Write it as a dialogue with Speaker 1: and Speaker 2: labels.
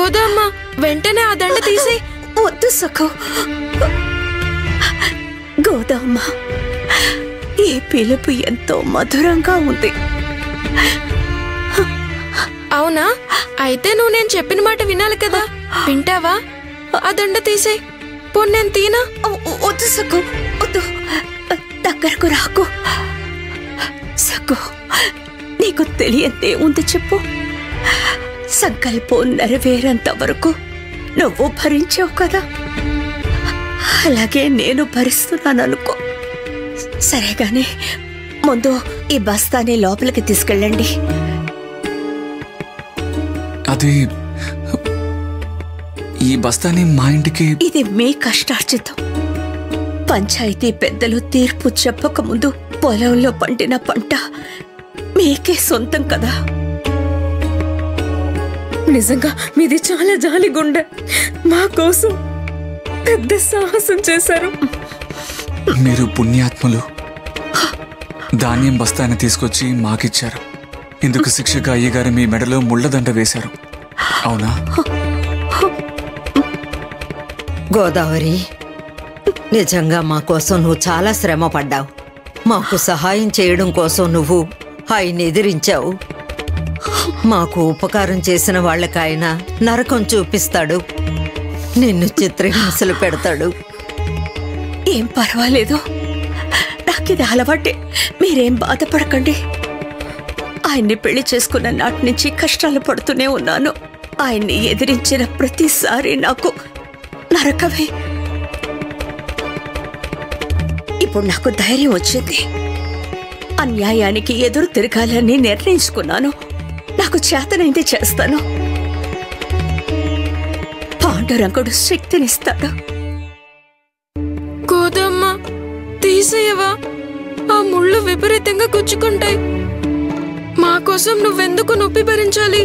Speaker 1: గోదమ్మ వెంటనే ఆ దండ తీసి.
Speaker 2: వద్దు సఖు. గోదమ్మ, ఈ పిలుపు ఎంతో మధురంగా ఉంది.
Speaker 1: అవునా? అయితే నువ్వు నేను చెప్పిన మాట వినాలి కదా, వింటావా? ఆ దండ తీసే. పోనీ నేను తీనా?
Speaker 2: వద్దు సఖు, వద్దు. దగ్గరకు రాకు సఖు. నీకు తెలియందే ఉంది చెప్పు. సంకల్పం నెరవేరేంత వరకు నువ్వు భరించావు కదా, అలాగే నేను భరిస్తున్నాననుకో. సరే గాని ముందు ఈ బస్తాని లోపలికి తీసుకెళ్ళండి.
Speaker 3: అది ఈ బస్తాని మా ఇంటికి.
Speaker 2: ఇది మీ కష్టార్జితం. పంచాయతీ పెద్దలు తీర్పు చెప్పక ముందు పొలంలో పండిన పంట మీకే సొంతం కదా.
Speaker 4: నిజంగా మీది చాలా జాలి గుండె. మా కోసం పెద్ద సాహసం చేశారు.
Speaker 3: మీరు పుణ్యాత్ములు. ధాన్యం బస్తాన్ని తీసుకొచ్చి మాకిచ్చారు. ఇందుకు శిక్షగా అయ్యగారు మీ మెడలో ముళ్ళదండ వేశారు. అవునా?
Speaker 5: గోదావరి, నిజంగా మా కోసం నువ్వు చాలా శ్రమ పడ్డావు. మాకు సహాయం చేయడం కోసం నువ్వు ఆయన్ని ఎదిరించావు. మాకు ఉపకారం చేసిన వాళ్ళకాయన నరకం చూపిస్తాడు, నిన్ను చిత్రహింసలు పెడతాడు.
Speaker 2: ఏం పర్వాలేదు, నాకిది అలవాటే. మీరేం బాధపడకండి. ఆయన్ని పెళ్లి చేసుకున్న నాటి నుంచి కష్టాలు పడుతూనే ఉన్నాను. ఆయన్ని ఎదిరించిన ప్రతిసారి నాకు నరకమే. ఇప్పుడు నాకు ధైర్యం వచ్చింది. అన్యాయానికి ఎదురు తిరగాలని నిర్ణయించుకున్నాను. నాకు చేతనైంది చేస్తాను. పాండురంగుడు శక్తినిస్తాడు.
Speaker 1: గోదమ్మ తీసేయవా? ఆ ముళ్ళు విపరీతంగా గుచ్చుకుంటాయి. మా కోసం నువ్వెందుకు నొప్పి భరించాలి?